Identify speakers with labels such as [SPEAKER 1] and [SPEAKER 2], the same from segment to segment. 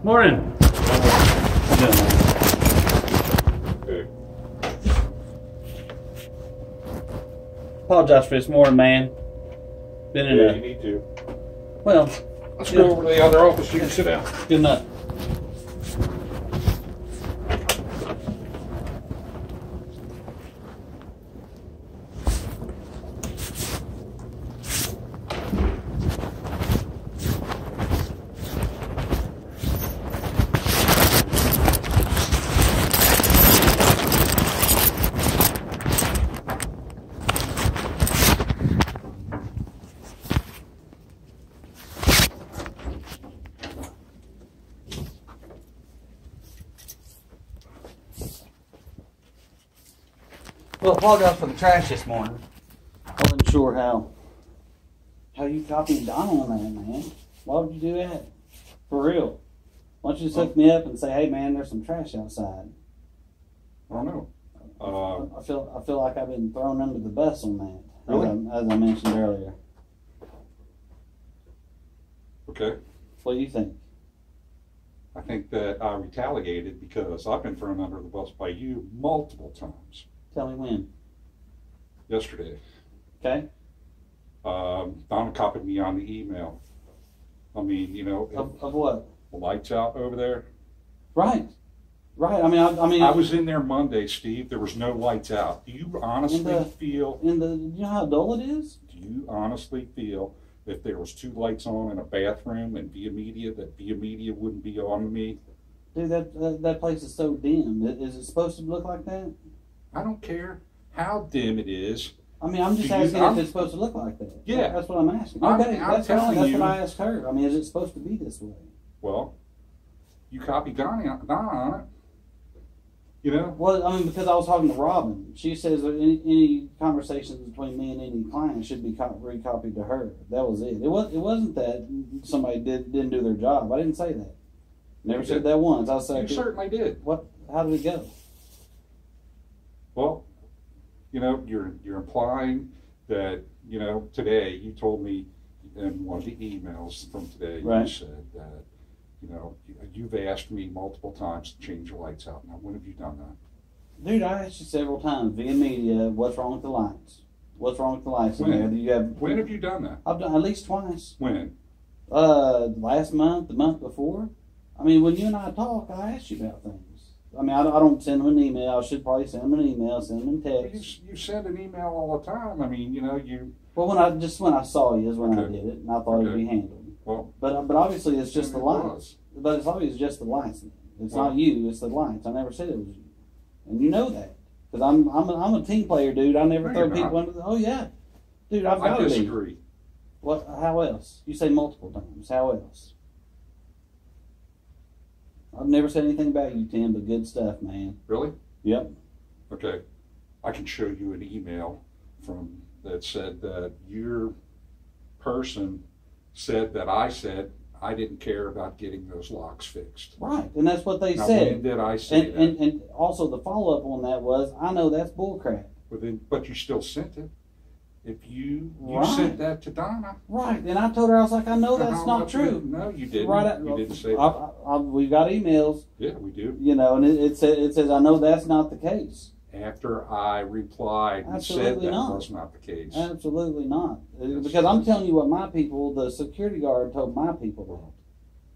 [SPEAKER 1] Morning.
[SPEAKER 2] Good.
[SPEAKER 1] Apologize for this morning, man. Been in
[SPEAKER 2] Yeah,
[SPEAKER 1] a
[SPEAKER 2] you need to.
[SPEAKER 1] well.
[SPEAKER 2] Let's go over to the other office. You can sit down.
[SPEAKER 1] Good enough. Well, apologize for the trash this morning. I wasn't sure how you copied Donna on that, man. Why would you do that? For real. Why don't you just hook me up and say, hey, man, there's some trash outside?
[SPEAKER 2] I don't know.
[SPEAKER 1] I feel like I've been thrown under the bus on that,
[SPEAKER 2] Really?
[SPEAKER 1] as I mentioned earlier.
[SPEAKER 2] Okay.
[SPEAKER 1] What do you think?
[SPEAKER 2] I think that I retaliated because I've been thrown under the bus by you multiple times.
[SPEAKER 1] Tell me when.
[SPEAKER 2] Yesterday.
[SPEAKER 1] Okay?
[SPEAKER 2] Donna copied me on the email. I mean, you know,
[SPEAKER 1] Of what?
[SPEAKER 2] the lights out over there.
[SPEAKER 1] Right. Right. I mean,
[SPEAKER 2] I was in there Monday, Steve. There was no lights out. Do you honestly feel?
[SPEAKER 1] you know how dull it is?
[SPEAKER 2] Do you honestly feel if there was 2 lights on in a bathroom and Via Media, that Via Media wouldn't be on me?
[SPEAKER 1] Dude, that place is so dim. Is it supposed to look like that?
[SPEAKER 2] I don't care how dim it is.
[SPEAKER 1] I mean, I'm just asking if it's supposed to look like that.
[SPEAKER 2] Yeah.
[SPEAKER 1] That's what I'm asking.
[SPEAKER 2] I'm
[SPEAKER 1] Okay, that's
[SPEAKER 2] telling
[SPEAKER 1] fine. That's
[SPEAKER 2] you.
[SPEAKER 1] what I asked her. I mean, is it supposed to be this way?
[SPEAKER 2] Well, you copy Donna on it. You know?
[SPEAKER 1] Well, I mean, because I was talking to Robin. She says that any conversations between me and any client should be recopied to her. That was it. It wasn't that somebody didn't do their job. I didn't say that. Never
[SPEAKER 2] You
[SPEAKER 1] said
[SPEAKER 2] did.
[SPEAKER 1] that once. I said,
[SPEAKER 2] You certainly did.
[SPEAKER 1] what? How did it go?
[SPEAKER 2] Well, you know, you're implying that, you know, today you told me in one of the emails from today,
[SPEAKER 1] Right.
[SPEAKER 2] you said that, you know, you've asked me multiple times to change the lights out. Now, when have you done that?
[SPEAKER 1] Dude, I asked you several times via media, what's wrong with the lights? What's wrong with the lights in
[SPEAKER 2] When?
[SPEAKER 1] there?
[SPEAKER 2] When have you done that?
[SPEAKER 1] I've done at least twice.
[SPEAKER 2] When?
[SPEAKER 1] Last month, the month before. I mean, when you and I talk, I ask you about things. I mean, I don't send them an email. I should probably send them an email, send them a text.
[SPEAKER 2] You send an email all the time. I mean, you know,
[SPEAKER 1] Well, when I saw you is when I
[SPEAKER 2] Okay.
[SPEAKER 1] did it, and I thought it'd
[SPEAKER 2] Okay.
[SPEAKER 1] be handled.
[SPEAKER 2] well,
[SPEAKER 1] But obviously it's just the
[SPEAKER 2] it
[SPEAKER 1] lights.
[SPEAKER 2] was.
[SPEAKER 1] But it's obviously just the lights. It's
[SPEAKER 2] Well-
[SPEAKER 1] not you. It's the lights. I never said it was you, and you know that because I'm a team player, dude. I never
[SPEAKER 2] No,
[SPEAKER 1] throw
[SPEAKER 2] you're
[SPEAKER 1] people
[SPEAKER 2] not.
[SPEAKER 1] under. Oh yeah, dude. I've
[SPEAKER 2] I
[SPEAKER 1] got to be.
[SPEAKER 2] disagree.
[SPEAKER 1] What? How else? You say multiple times. How else? I've never said anything about you, Tim, but good stuff, man.
[SPEAKER 2] Really?
[SPEAKER 1] Yep.
[SPEAKER 2] Okay. I can show you an email from that said that your person said that I said I didn't care about getting those locks fixed.
[SPEAKER 1] Right, and that's what they
[SPEAKER 2] Now,
[SPEAKER 1] said.
[SPEAKER 2] when did I say that?
[SPEAKER 1] And also the follow up on that was, I know that's bullcrap.
[SPEAKER 2] But you still sent it. If you
[SPEAKER 1] Right.
[SPEAKER 2] sent that to Donna.
[SPEAKER 1] Right, and I told her, I was like, I know that's
[SPEAKER 2] How
[SPEAKER 1] not
[SPEAKER 2] much
[SPEAKER 1] true.
[SPEAKER 2] No, you didn't.
[SPEAKER 1] Right,
[SPEAKER 2] You didn't say that.
[SPEAKER 1] we've got emails,
[SPEAKER 2] Yeah, we do.
[SPEAKER 1] you know, and it says I know that's not the case.
[SPEAKER 2] After I replied and said
[SPEAKER 1] Absolutely
[SPEAKER 2] that
[SPEAKER 1] not.
[SPEAKER 2] was not the case.
[SPEAKER 1] Absolutely not,
[SPEAKER 2] Yes.
[SPEAKER 1] because I'm telling you what my people, the security guard, told my people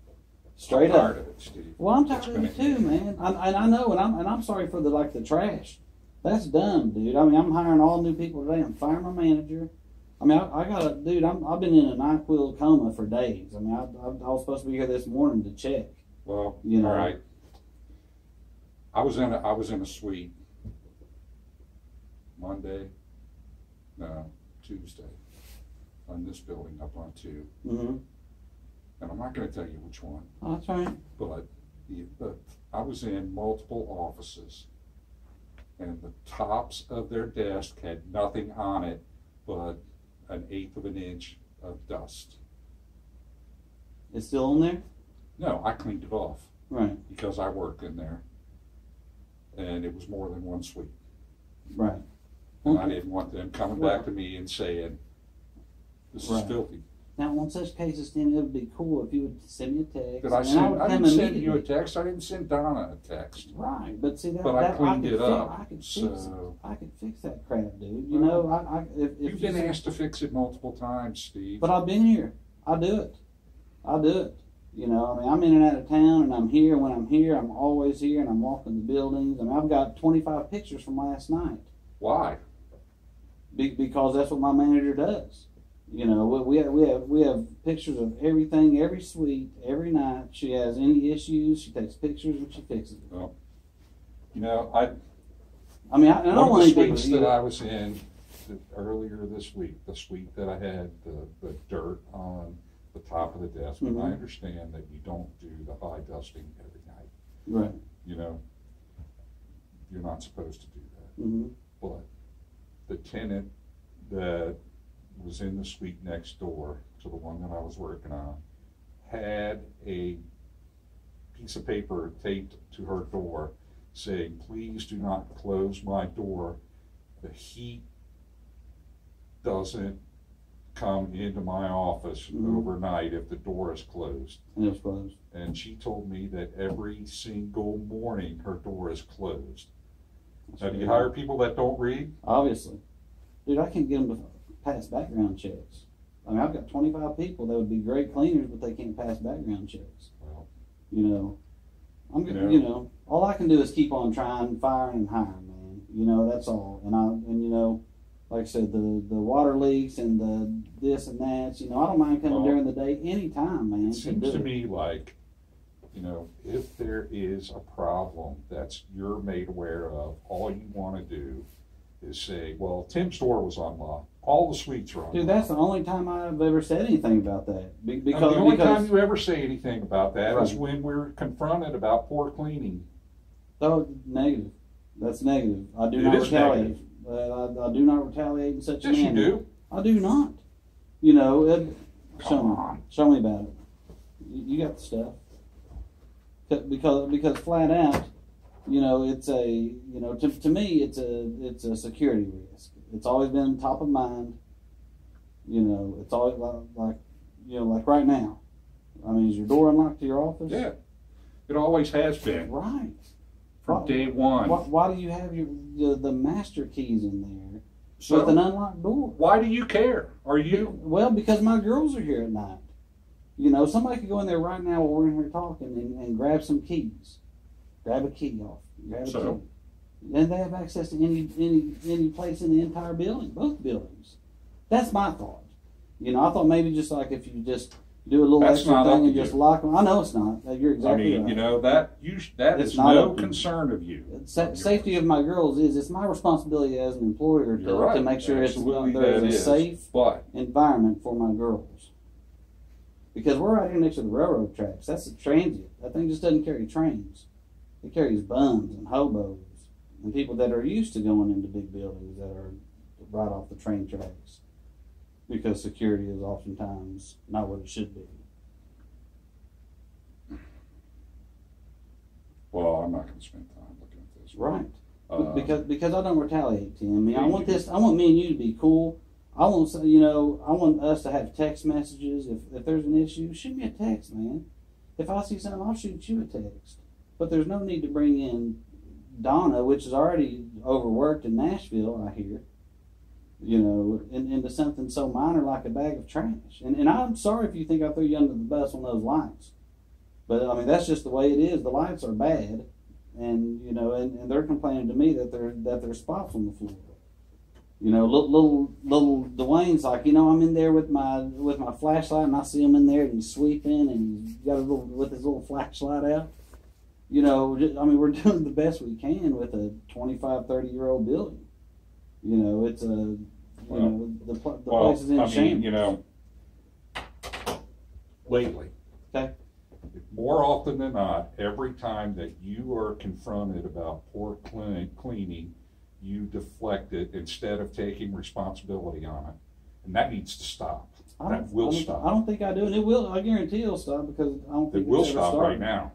[SPEAKER 1] that. Straight
[SPEAKER 2] I'm
[SPEAKER 1] up.
[SPEAKER 2] tired of it, Steve.
[SPEAKER 1] Well, I'm
[SPEAKER 2] It's
[SPEAKER 1] tired of it
[SPEAKER 2] gonna-
[SPEAKER 1] too, man. I know, and I'm sorry for the trash. That's dumb, dude. I mean, I'm hiring all new people today. I'm firing my manager. I mean, I got a dude. I've been in a NyQuil coma for days. I mean, I was supposed to be here this morning to check.
[SPEAKER 2] Well,
[SPEAKER 1] You know.
[SPEAKER 2] all right. I was in a suite Tuesday, on this building up on 2,
[SPEAKER 1] Mm-hmm.
[SPEAKER 2] and I'm not going to tell you which one,
[SPEAKER 1] Oh, that's right.
[SPEAKER 2] but I was in multiple offices, and the tops of their desk had nothing on it but an 1/8 of an inch of dust.
[SPEAKER 1] It's still in there.
[SPEAKER 2] No, I cleaned it off
[SPEAKER 1] Right.
[SPEAKER 2] because I worked in there, and it was more than one suite.
[SPEAKER 1] Right.
[SPEAKER 2] And I didn't want them coming back to me and saying, this is
[SPEAKER 1] Right.
[SPEAKER 2] filthy.
[SPEAKER 1] Now, on such cases, then it would be cool if you would send me a text.
[SPEAKER 2] Did I
[SPEAKER 1] and
[SPEAKER 2] send?
[SPEAKER 1] would
[SPEAKER 2] I
[SPEAKER 1] come
[SPEAKER 2] didn't send you a
[SPEAKER 1] immediately.
[SPEAKER 2] text. I didn't send Donna a text.
[SPEAKER 1] Right, but see that.
[SPEAKER 2] But I cleaned
[SPEAKER 1] could
[SPEAKER 2] it up.
[SPEAKER 1] I could fix
[SPEAKER 2] So
[SPEAKER 1] it. I could fix that crap, dude. You know, if
[SPEAKER 2] you've been asked to fix it multiple times, Steve.
[SPEAKER 1] But I've been here. I do it. I do it. You know, I mean, I'm in and out of town, and I'm here. When I'm here, I'm always here, and I'm walking the buildings. I mean, I've got 25 pictures from last night.
[SPEAKER 2] Why?
[SPEAKER 1] Because that's what my manager does. You know, we have pictures of everything, every suite, every night. She has any issues, she takes pictures and she fixes it.
[SPEAKER 2] Well, you know, I
[SPEAKER 1] don't want
[SPEAKER 2] one of the
[SPEAKER 1] anything
[SPEAKER 2] suites that I was in earlier this week, the suite that I had the dirt on the top of the desk, and I understand that you don't do the high dusting every night.
[SPEAKER 1] Right.
[SPEAKER 2] You know, you're not supposed to do that. But the tenant that was in the suite next door to the one that I was working on had a piece of paper taped to her door saying, please do not close my door. The heat doesn't come into my office overnight if the door is closed.
[SPEAKER 1] And it's closed.
[SPEAKER 2] And she told me that every single morning her door is closed. Now, do you hire people that don't read?
[SPEAKER 1] Obviously. Dude, I can't get them to pass background checks. I mean, I've got 25 people that would be great cleaners, but they can't pass background checks.
[SPEAKER 2] Well,
[SPEAKER 1] you know, you know, all I can do is keep on trying, firing, and hiring, man. You know, that's all. And you know, like I said, the water leaks and the this and that. You know, I don't mind coming during the day anytime, man.
[SPEAKER 2] It seems to me like, you know, if there is a problem that's you're made aware of, all you want to do is say, well, Tim's door was unlocked. All the suites are unlocked.
[SPEAKER 1] Dude, that's the only time I've ever said anything about that.
[SPEAKER 2] Because the only time you ever say anything about that is when we're confronted about poor cleaning.
[SPEAKER 1] Oh, negative. That's negative. I do not retaliate. I do not retaliate in such a manner.
[SPEAKER 2] Yes, you do.
[SPEAKER 1] I do not. You know, show me about it. You got the stuff. Because flat out, you know, it's a, you know, to me, it's a security risk. It's always been top of mind. You know, it's always like, you know, like right now. I mean, is your door unlocked to your office?
[SPEAKER 2] Yeah, it always has been.
[SPEAKER 1] Right.
[SPEAKER 2] From day one.
[SPEAKER 1] Why do you have the master keys in there with an unlocked door?
[SPEAKER 2] Why do you care? Are you?
[SPEAKER 1] Well, because my girls are here at night. You know, somebody could go in there right now while we're in here talking and grab some keys. Grab a key off. Grab a key. And they have access to any place in the entire building, both buildings. That's my thought. You know, I thought maybe just like if you just do a little extra thing and just lock them. I know it's not. You're exactly right.
[SPEAKER 2] You know, that is no concern of you.
[SPEAKER 1] Safety of my girls it's my responsibility as an employer to make sure there's a safe environment for my girls. Because we're right here next to the railroad tracks. That's a transit. That thing just doesn't carry trains. It carries bums and hobos and people that are used to going into big buildings that are right off the train tracks. Because security is oftentimes not what it should be.
[SPEAKER 2] Well, I'm not going to spend time looking at this.
[SPEAKER 1] Right. Because I don't retaliate, Tim. I mean, I want me and you to be cool. I want us to have text messages. If there's an issue, shoot me a text, man. If I see something, I'll shoot you a text. But there's no need to bring in Donna, which is already overworked in Nashville, I hear, you know, into something so minor like a bag of trash. And I'm sorry if you think I threw you under the bus on those lights. But, I mean, that's just the way it is. The lights are bad. And, you know, and they're complaining to me that there's spots on the floor. You know, little Dwayne's like, you know, I'm in there with my flashlight and I see him in there and he's sweeping and he's got with his little flashlight out. You know, I mean, we're doing the best we can with a 25, 30-year-old building. You know, it's the place is in shambles.
[SPEAKER 2] Mean, you know, lately,
[SPEAKER 1] okay,
[SPEAKER 2] more often than not, every time that you are confronted about poor cleaning, you deflect it instead of taking responsibility on it, and that needs to stop. That will stop.
[SPEAKER 1] I don't think I do, and it will. I guarantee it'll stop because I don't think
[SPEAKER 2] it will stop right now.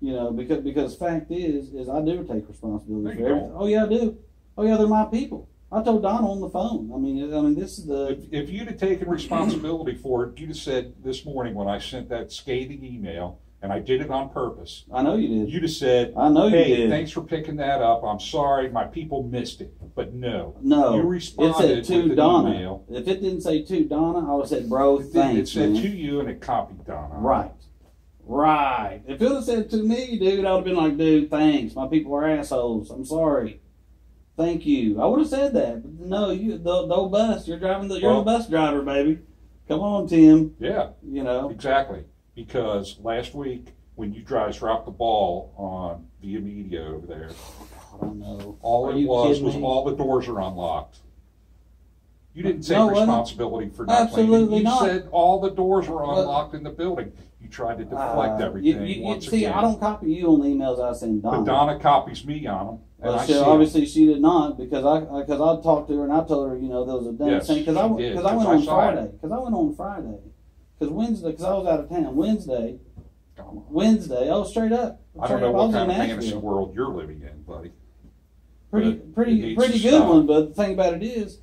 [SPEAKER 1] You know, because fact is I do take responsibility for everything. Oh yeah, I do. Oh yeah, they're my people. I told Donna on the phone. I mean, this is the.
[SPEAKER 2] If you'd have taken responsibility for it, you'd have said this morning when I sent that scathing email, and I did it on purpose.
[SPEAKER 1] I know you did.
[SPEAKER 2] You'd have said,
[SPEAKER 1] I know you
[SPEAKER 2] hey,
[SPEAKER 1] did.
[SPEAKER 2] Thanks for picking that up. I'm sorry, my people missed it. But no.
[SPEAKER 1] You
[SPEAKER 2] responded
[SPEAKER 1] it said to
[SPEAKER 2] with
[SPEAKER 1] Donna.
[SPEAKER 2] an email.
[SPEAKER 1] If it didn't say to Donna, I would have said, bro, thanks,
[SPEAKER 2] It said
[SPEAKER 1] man.
[SPEAKER 2] to you, and it copied Donna.
[SPEAKER 1] Right. If it would have said to me, dude, I would have been like, dude, thanks. My people are assholes. I'm sorry. Thank you. I would have said that. But no, the old bus. You're driving you're the bus driver, baby. Come on, Tim.
[SPEAKER 2] Yeah. Exactly. Because last week when you guys dropped the ball on Via Media over there,
[SPEAKER 1] I don't know.
[SPEAKER 2] All it was all the doors are unlocked. You didn't take responsibility for not
[SPEAKER 1] Absolutely
[SPEAKER 2] cleaning.
[SPEAKER 1] not.
[SPEAKER 2] You said all the doors were unlocked in the building. You tried to deflect everything once again.
[SPEAKER 1] I don't copy you on the emails I send Donna.
[SPEAKER 2] But Donna copies me on them.
[SPEAKER 1] Obviously she did not, because I talked to her and I told her, there was a damn thing, because I went on Friday. Because I went on Friday. Because Wednesday, because I was out of town. Wednesday, straight up.
[SPEAKER 2] I don't know what kind of fantasy world you're living in, buddy.
[SPEAKER 1] Pretty good one, but the thing about it is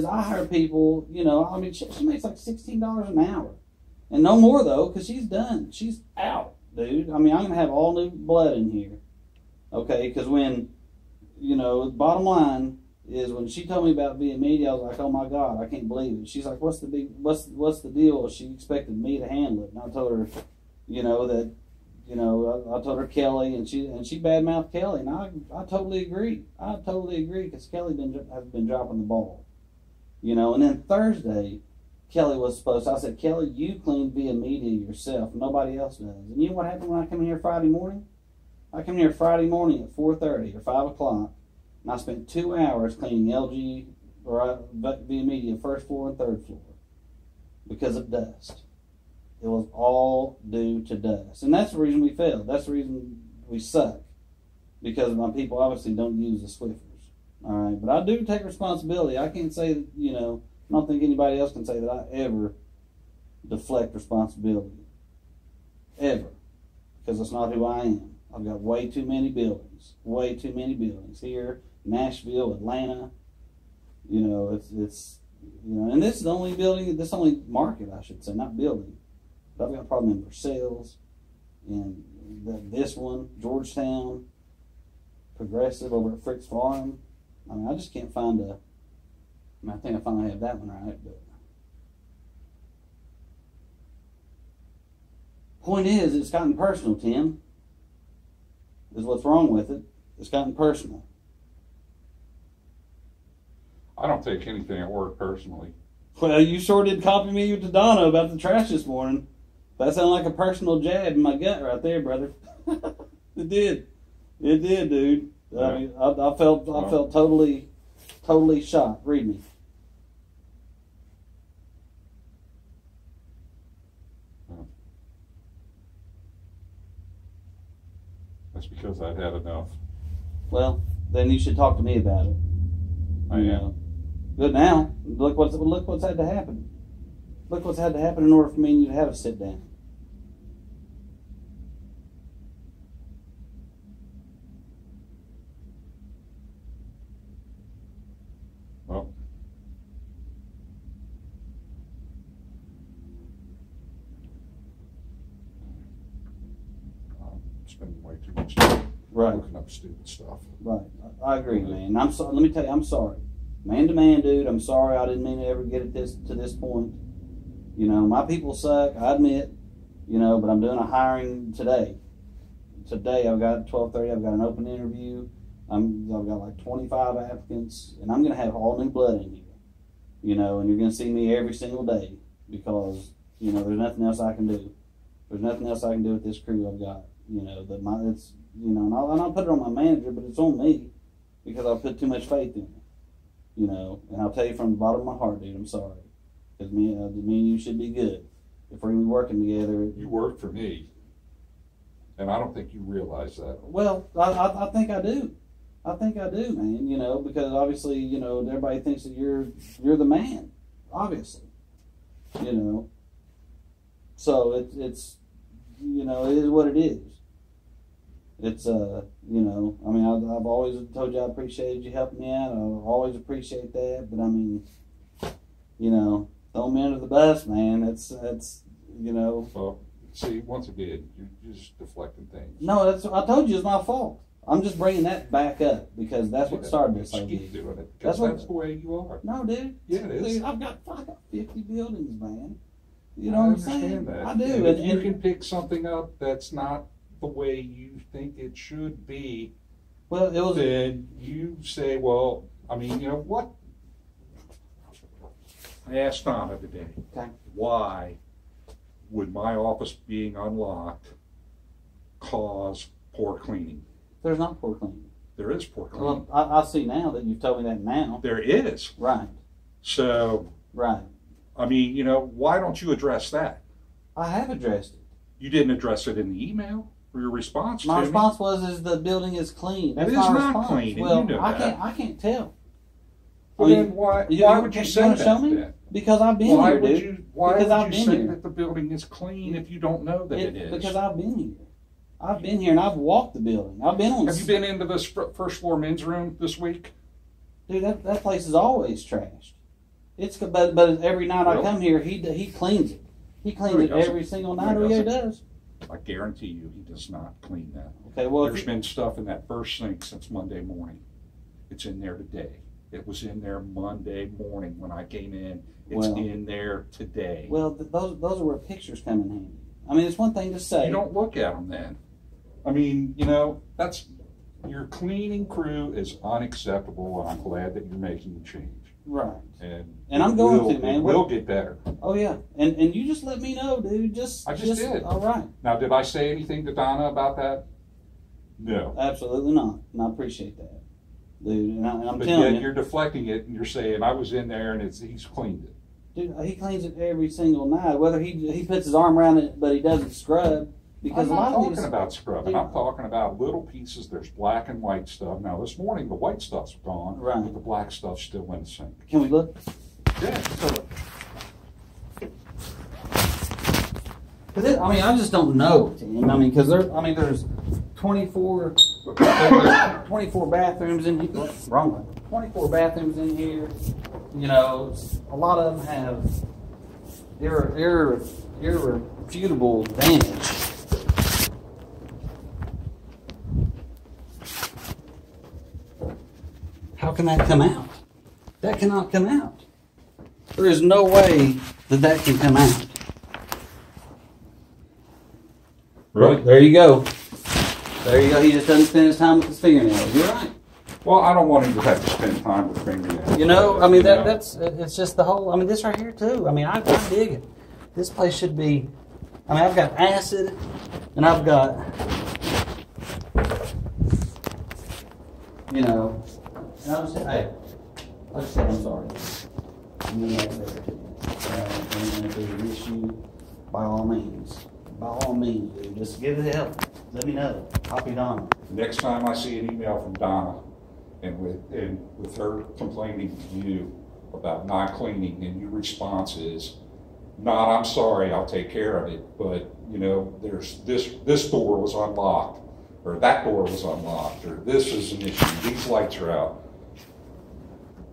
[SPEAKER 1] I hire people, she makes like $16 an hour. And no more, though, because she's done. She's out, dude. I'm going to have all new blood in here. Okay, because when, the bottom line is when she told me about Via Media, I was like, oh my God, I can't believe it. She's like, what's the deal? She expected me to handle it. And I told her, I told her Kelly, and she badmouthed Kelly, and I totally agree. Because Kelly has been dropping the ball. And then Thursday, Kelly was supposed to, I said, Kelly, you clean Via Media yourself. Nobody else does. And you know what happened when I come in here Friday morning? I come here Friday morning at 4:30 or 5 o'clock, and I spent 2 hours cleaning LG or Via Media first floor and third floor because of dust. It was all due to dust. And that's the reason we failed. That's the reason we suck. Because my people obviously don't use the Swiffers. All right. But I do take responsibility. I can't say that, I don't think anybody else can say that I ever deflect responsibility. Ever. Because that's not who I am. I've got way too many buildings. Way too many buildings. Here, Nashville, Atlanta. It's and this is the only building, this only market, I should say, not building. But I've got a problem in Versailles, and this one, Georgetown, Progressive over at Frick's Farm. I just can't find I think I finally have that one right, but point is, it's gotten personal, Tim. Is what's wrong with it. It's gotten personal.
[SPEAKER 2] I don't take anything at work personally.
[SPEAKER 1] Well, you sure did copy me to Donna about the trash this morning. That sounded like a personal jab in my gut right there, brother. It did. It did, dude. Yeah. I felt totally shocked. Read me.
[SPEAKER 2] That's because I've had enough.
[SPEAKER 1] Well, then you should talk to me about it.
[SPEAKER 2] I am.
[SPEAKER 1] Good now. Look what's had to happen. Look what's had to happen in order for me and you to have a sit down.
[SPEAKER 2] Well, I'm spending way too much time looking up stupid stuff.
[SPEAKER 1] Right. I agree, man. I'm sorry. Let me tell you, I'm sorry. Man to man, dude, I'm sorry. I didn't mean to ever get to this point. My people suck, I admit, but I'm doing a hiring today. Today I've got 12:30, I've got an open interview. I've got like 25 applicants, and I'm going to have all new blood in here. And you're going to see me every single day because, there's nothing else I can do. There's nothing else I can do with this crew I've got. And I'll put it on my manager, but it's on me because I've put too much faith in it. And I'll tell you from the bottom of my heart, dude, I'm sorry. Because me and you should be good. If we're going to be working together.
[SPEAKER 2] You work for me. And I don't think you realize that.
[SPEAKER 1] Well, I think I do. I think I do, man, because obviously, everybody thinks that you're the man, obviously. So it's it is what it is. it's you know, I mean, I've always told you I appreciated you helping me out. I always appreciate that. But I mean, you know, throw me under the bus, man. It's you know.
[SPEAKER 2] Well, see, once again, you're just deflecting things.
[SPEAKER 1] No, I told you it's my fault. I'm just bringing that back up because that's what started this whole
[SPEAKER 2] Keep
[SPEAKER 1] deal.
[SPEAKER 2] doing it.
[SPEAKER 1] That's
[SPEAKER 2] That's the way you are.
[SPEAKER 1] No, dude.
[SPEAKER 2] Yeah, it is.
[SPEAKER 1] Dude, I've got 50 buildings, man. You know what I'm saying?
[SPEAKER 2] That.
[SPEAKER 1] I do.
[SPEAKER 2] And
[SPEAKER 1] And,
[SPEAKER 2] if you can pick something up that's not the way you think it should be,
[SPEAKER 1] well, it was.
[SPEAKER 2] then you say, well, I mean, you know what? I asked Donna today,
[SPEAKER 1] Okay.
[SPEAKER 2] why would my office being unlocked cause poor cleaning?
[SPEAKER 1] There's not poor cleaning.
[SPEAKER 2] There is poor cleaning.
[SPEAKER 1] Well, I see now that you've told me that now.
[SPEAKER 2] There is.
[SPEAKER 1] Right.
[SPEAKER 2] So,
[SPEAKER 1] Right.
[SPEAKER 2] I mean, you know, why don't you address that?
[SPEAKER 1] I have addressed it.
[SPEAKER 2] You didn't address it in the email or your response
[SPEAKER 1] My
[SPEAKER 2] to
[SPEAKER 1] response was the building is clean. That's
[SPEAKER 2] It is
[SPEAKER 1] my
[SPEAKER 2] not
[SPEAKER 1] response.
[SPEAKER 2] clean, and
[SPEAKER 1] Well,
[SPEAKER 2] you know that.
[SPEAKER 1] I can't tell.
[SPEAKER 2] Well, then why would you say
[SPEAKER 1] wanna
[SPEAKER 2] that?
[SPEAKER 1] show me?
[SPEAKER 2] Then?
[SPEAKER 1] Because I've been
[SPEAKER 2] Why
[SPEAKER 1] here,
[SPEAKER 2] would
[SPEAKER 1] dude.
[SPEAKER 2] you? Why
[SPEAKER 1] Because I've
[SPEAKER 2] would you
[SPEAKER 1] been
[SPEAKER 2] say
[SPEAKER 1] here.
[SPEAKER 2] that the building is clean if you don't know that it is?
[SPEAKER 1] Because I've been here. I've been here and I've walked the building. I've been on.
[SPEAKER 2] Have you been into this first floor men's room this week?
[SPEAKER 1] Dude, that place is always trashed. It's but every night I
[SPEAKER 2] Really?
[SPEAKER 1] come here, he cleans it. He cleans
[SPEAKER 2] No, he
[SPEAKER 1] it
[SPEAKER 2] doesn't.
[SPEAKER 1] every single
[SPEAKER 2] No,
[SPEAKER 1] night.
[SPEAKER 2] he
[SPEAKER 1] Oh yeah, he
[SPEAKER 2] doesn't.
[SPEAKER 1] does.
[SPEAKER 2] I guarantee you, he does not clean that.
[SPEAKER 1] Okay, well,
[SPEAKER 2] There's been stuff in that first sink since Monday morning. It's in there today. It was in there Monday morning when I came in. It's
[SPEAKER 1] Well-
[SPEAKER 2] in there today.
[SPEAKER 1] well, those are where pictures come in handy. I mean, it's one thing to say.
[SPEAKER 2] You don't look at them then. I mean, you know, that's your cleaning crew is unacceptable, and I'm glad that you're making the change.
[SPEAKER 1] Right.
[SPEAKER 2] And
[SPEAKER 1] I'm going to, man.
[SPEAKER 2] It will get better.
[SPEAKER 1] Oh yeah, and you just let me know, dude.
[SPEAKER 2] I just did.
[SPEAKER 1] All right.
[SPEAKER 2] Now, did I say anything to Donna about that? No.
[SPEAKER 1] Absolutely not, and I appreciate that, dude. And I'm
[SPEAKER 2] But
[SPEAKER 1] telling
[SPEAKER 2] yet
[SPEAKER 1] you,
[SPEAKER 2] you're deflecting it, and you're saying I was in there, and he's cleaned it.
[SPEAKER 1] dude, he cleans it every single night. Whether he puts his arm around it, but he doesn't scrub because
[SPEAKER 2] I'm
[SPEAKER 1] a
[SPEAKER 2] not
[SPEAKER 1] lot of
[SPEAKER 2] talking
[SPEAKER 1] these.
[SPEAKER 2] about scrubbing.
[SPEAKER 1] Yeah.
[SPEAKER 2] I'm talking about little pieces. There's black and white stuff. Now, this morning, the white stuff's gone,
[SPEAKER 1] Right.
[SPEAKER 2] but the black stuff's still in the sink.
[SPEAKER 1] Can we look?
[SPEAKER 2] Yeah.
[SPEAKER 1] Because I mean, I just don't know, Tim. I mean, because there's 24 bathrooms in here. Wrong one. 24 bathrooms in here. You know, a lot of them have irrefutable damage. How can that come out? That cannot come out. There is no way that can come out.
[SPEAKER 2] Really?
[SPEAKER 1] There you go. There you go. He just doesn't spend his time with his fingernails. You're right.
[SPEAKER 2] Well, I don't want him to have to spend time with fingernails.
[SPEAKER 1] You know, I mean,
[SPEAKER 2] You know?
[SPEAKER 1] it's just the whole, I mean, this right here too. I mean, I dig it. This place should be, I mean, I've got acid and I've got, you know, and I'll just say, hey, I'll just say I'm sorry. I'm going to make it better to you. And if there's an issue, by all means, dude, just give it help. Let me know. Copy Donna.
[SPEAKER 2] Next time I see an email from Donna and with her complaining to you about not cleaning, and your response is, "Not, I'm sorry, I'll take care of it, but you know, there's this door was unlocked, or that door was unlocked, or this is an issue, these lights are out."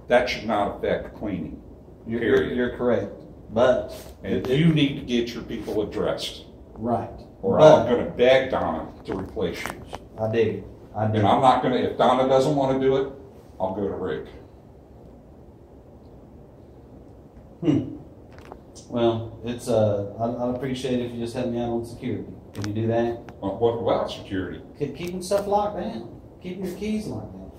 [SPEAKER 2] That should not affect cleaning. Period.
[SPEAKER 1] You're correct. But
[SPEAKER 2] And you need to get your people addressed,
[SPEAKER 1] right.
[SPEAKER 2] or
[SPEAKER 1] But
[SPEAKER 2] I'm going to beg Donna to replace you.
[SPEAKER 1] I dig it. I dig
[SPEAKER 2] And I'm not going to, if Donna doesn't want to do it, I'll go to Rick.
[SPEAKER 1] Well, it's I'd appreciate it if you just help me out on security. Can you do that?
[SPEAKER 2] What about security?
[SPEAKER 1] Keeping stuff locked down. Keeping your keys locked down.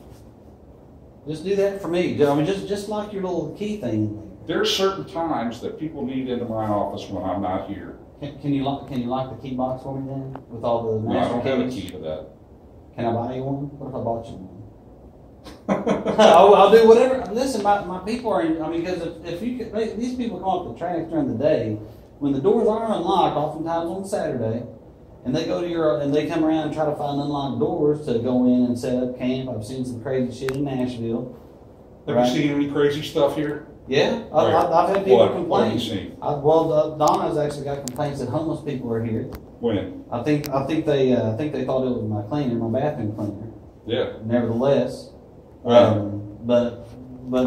[SPEAKER 1] Just do that for me. I mean, just lock your little key thing.
[SPEAKER 2] There's certain times that people need into my office when I'm not here.
[SPEAKER 1] Can you lock the key box for me then with all the
[SPEAKER 2] No, I
[SPEAKER 1] master
[SPEAKER 2] don't have a
[SPEAKER 1] keys?
[SPEAKER 2] key to that.
[SPEAKER 1] Can I buy you one? What if I bought you one? I'll do whatever. Listen, my people are. I mean, because if you could, these people come up the trash during the day, when the doors are unlocked, oftentimes on Saturday, and they go to and they come around and try to find unlocked doors to go in and set up camp. I've seen some crazy shit in Nashville.
[SPEAKER 2] Have
[SPEAKER 1] Right.
[SPEAKER 2] you seen any crazy stuff here?
[SPEAKER 1] Yeah,
[SPEAKER 2] Where?
[SPEAKER 1] I've had people
[SPEAKER 2] What have
[SPEAKER 1] complain.
[SPEAKER 2] you seen?
[SPEAKER 1] Donna's actually got complaints that homeless people are here.
[SPEAKER 2] When?
[SPEAKER 1] I think they thought it was my cleaner, my bathroom cleaner.
[SPEAKER 2] Yeah.
[SPEAKER 1] Nevertheless, but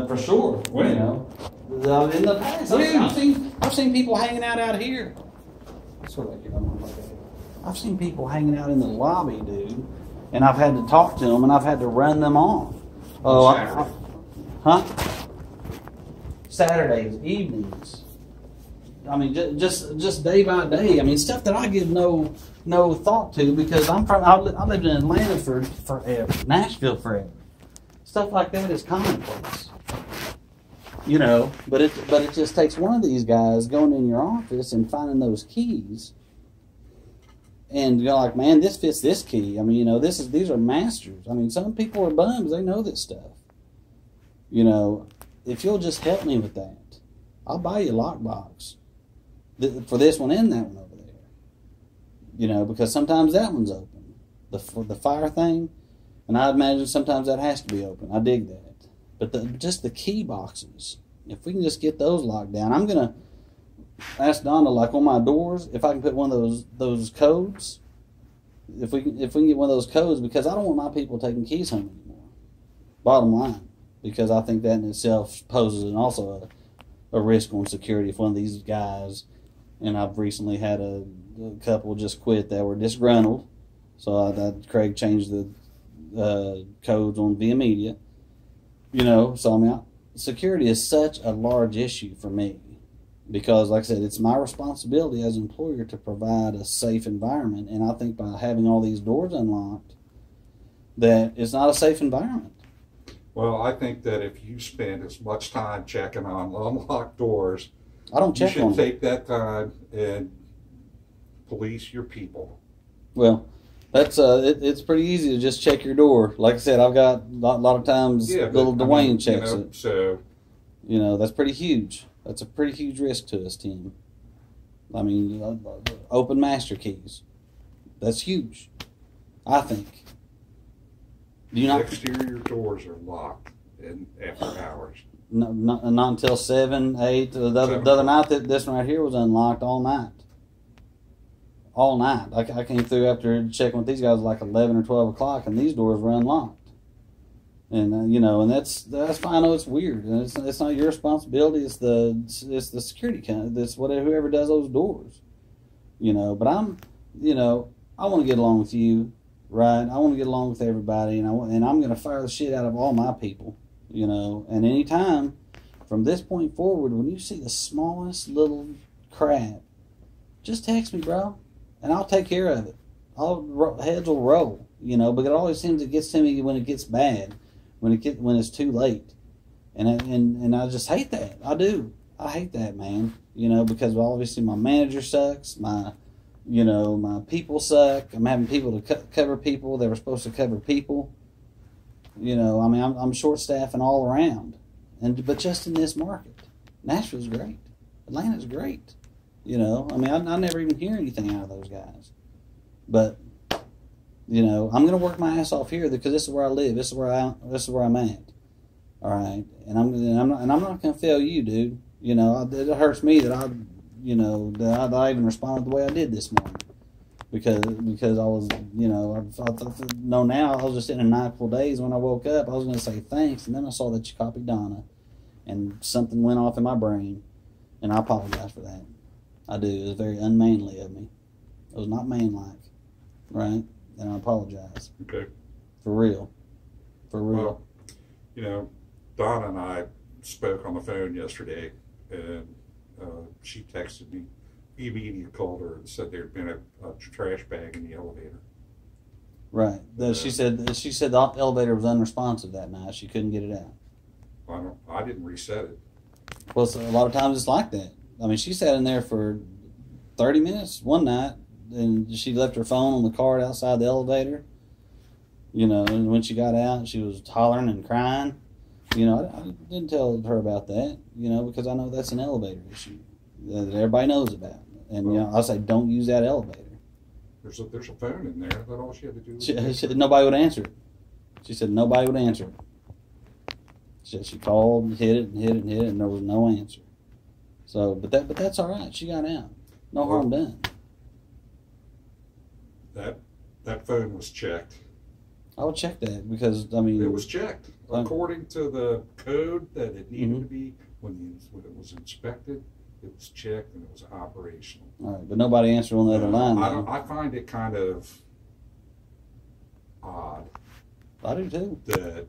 [SPEAKER 1] for sure,
[SPEAKER 2] when?
[SPEAKER 1] You know, in the past, I've seen people hanging out here. I've seen people hanging out in the lobby, dude, and I've had to talk to them and I've had to run them off. Saturdays, evenings. I mean, just day by day. I mean, stuff that I give no thought to because I lived in Atlanta forever, Nashville forever. Stuff like that is commonplace, you know. But it just takes one of these guys going in your office and finding those keys, and you're like, man, this fits this key. I mean, you know, these are masters. I mean, some people are bums; they know this stuff. You know, if you'll just help me with that, I'll buy you a lockbox for this one and that one over there. You know, because sometimes that one's open, the fire thing, and I imagine sometimes that has to be open. I dig that, but just the key boxes, if we can just get those locked down, I'm gonna ask Donna, like on my doors, if I can put one of those codes. If we can get one of those codes, because I don't want my people taking keys home anymore. Bottom line, because I think that in itself poses also a risk on security if one of these guys. And I've recently had a couple just quit that were disgruntled, so Craig changed the codes on via media. You know, so I mean, security is such a large issue for me because, like I said, it's my responsibility as an employer to provide a safe environment, and I think by having all these doors unlocked, that it's not a safe environment.
[SPEAKER 2] Well, I think that if you spend as much time checking on unlocked doors,
[SPEAKER 1] I don't check on
[SPEAKER 2] you should take that time and police your people.
[SPEAKER 1] Well, that's it's pretty easy to just check your door. Like I said, I've got a lot of times little Dwayne checks it.
[SPEAKER 2] So,
[SPEAKER 1] you know, that's pretty huge. That's a pretty huge risk to us, Tim. I mean, open master keys. That's huge, I think. Do you not?
[SPEAKER 2] Exterior doors are locked after hours.
[SPEAKER 1] No, not until 7, 8. The other night, this one right here was unlocked all night. All night. I came through after checking with these guys like 11 or 12 o'clock, and these doors were unlocked. And you know, and that's fine. I know it's weird, and it's not your responsibility. It's the security company. It's whoever does those doors. You know, but I want to get along with you, right? I want to get along with everybody, and I'm going to fire the shit out of all my people. You know, and anytime from this point forward, when you see the smallest little crap, just text me, bro, and I'll take care of it. Heads will roll, you know. But it always seems it gets to me when it gets bad, when it's too late, and I just hate that. I do. I hate that, man. You know, because obviously my manager sucks. My people suck. I'm having people to cover people that were supposed to cover people. You know, I mean, I'm short-staffing all around, but just in this market, Nashville's great, Atlanta's great. You know, I mean, I never even hear anything out of those guys, but you know, I'm gonna work my ass off here because this is where I live, this is where I'm at. All right, and I'm not gonna fail you, dude. You know, it hurts me that I even responded the way I did this morning. Because I was, you know, now I was just in a 9 full days. When I woke up, I was going to say thanks, and then I saw that you copied Donna, and something went off in my brain, and I apologize for that. I do. It was very unmanly of me. It was not manlike, right? And I apologize.
[SPEAKER 2] Okay.
[SPEAKER 1] For real.
[SPEAKER 2] Well, you know, Donna and I spoke on the phone yesterday, and she texted me. Immediately called her and said there had been a trash bag in the elevator.
[SPEAKER 1] Right. She said the elevator was unresponsive that night. She couldn't get it out.
[SPEAKER 2] I didn't reset it.
[SPEAKER 1] Well, so a lot of times it's like that. I mean, she sat in there for 30 minutes one night, and she left her phone on the card outside the elevator. You know, and when she got out, she was hollering and crying. You know, I didn't tell her about that, you know, because I know that's an elevator issue that everybody knows about. And, you know, I say, don't use that elevator.
[SPEAKER 2] There's a phone in there. That's all she had to do was
[SPEAKER 1] she said nobody would answer it. She said nobody would answer it. She called, hit it, and there was no answer. So, but that's all right. She got out. No harm done.
[SPEAKER 2] that phone was checked.
[SPEAKER 1] I would check that because, I mean...
[SPEAKER 2] It was checked. According to the code that it needed to be, when it was inspected, it was checked and it was operational.
[SPEAKER 1] All right, but nobody answered on the other line.
[SPEAKER 2] I find it kind of odd.
[SPEAKER 1] I do too.
[SPEAKER 2] That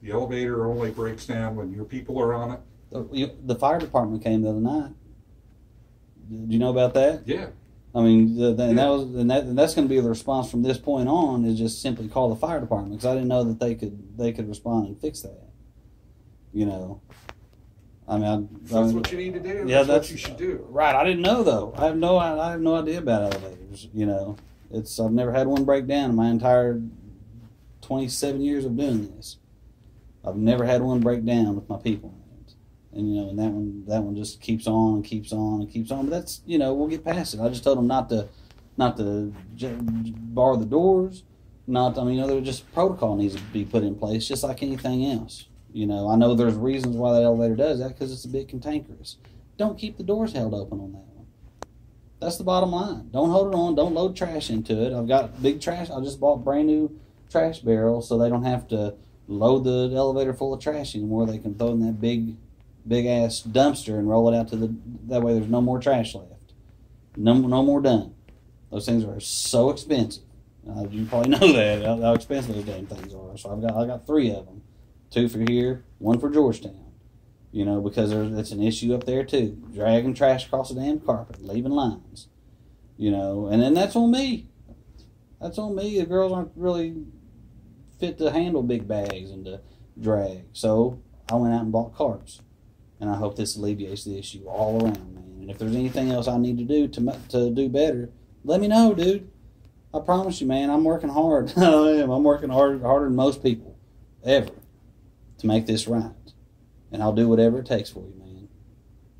[SPEAKER 2] the elevator only breaks down when your people are on it.
[SPEAKER 1] The fire department came the other night. Did you know about that?
[SPEAKER 2] Yeah.
[SPEAKER 1] I mean, that's going to be the response from this point on, is just simply call the fire department, because I didn't know that they could respond and fix that. You know, I mean,
[SPEAKER 2] that's what you need to do.
[SPEAKER 1] Yeah,
[SPEAKER 2] that's what you should do.
[SPEAKER 1] Right. I didn't know though. I have no idea about elevators. You know, I've never had one break down in my entire 27 years of doing this. I've never had one break down with my people. And, you know, and that one just keeps on and keeps on and keeps on. But that's, you know, we'll get past it. I just told them not to bar the doors. You know, there just protocol needs to be put in place, just like anything else. You know, I know there's reasons why that elevator does that, because it's a bit cantankerous. Don't keep the doors held open on that one. That's the bottom line. Don't hold it on. Don't load trash into it. I've got big trash. I just bought brand new trash barrels so they don't have to load the elevator full of trash anymore. They can throw in that big ass dumpster and roll it out that way there's no more trash left. No more done. Those things are so expensive. You probably know that, how expensive those damn things are. So I got 3 of them. 2 for here, 1 for Georgetown. You know, because it's an issue up there too. Dragging trash across the damn carpet, leaving lines. You know, and then that's on me. That's on me. The girls aren't really fit to handle big bags and to drag. So I went out and bought carts. And I hope this alleviates the issue all around, man. And if there's anything else I need to do to do better, let me know, dude. I promise you, man, I'm working hard. I am. I'm working harder than most people ever to make this right. And I'll do whatever it takes for you, man.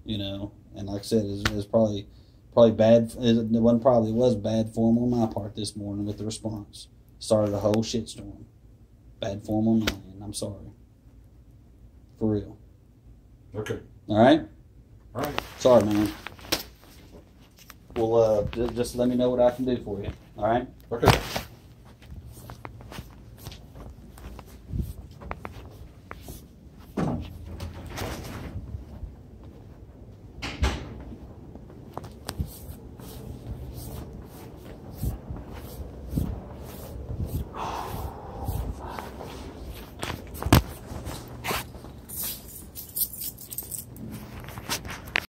[SPEAKER 1] You know, and like I said, it's probably bad. It was bad form on my part this morning with the response. Started a whole shitstorm. Bad form on my end. I'm sorry. For real.
[SPEAKER 2] Okay.
[SPEAKER 1] All right?
[SPEAKER 2] All right.
[SPEAKER 1] Sorry, man. Well, just let me know what I can do for you. All right?
[SPEAKER 2] Okay.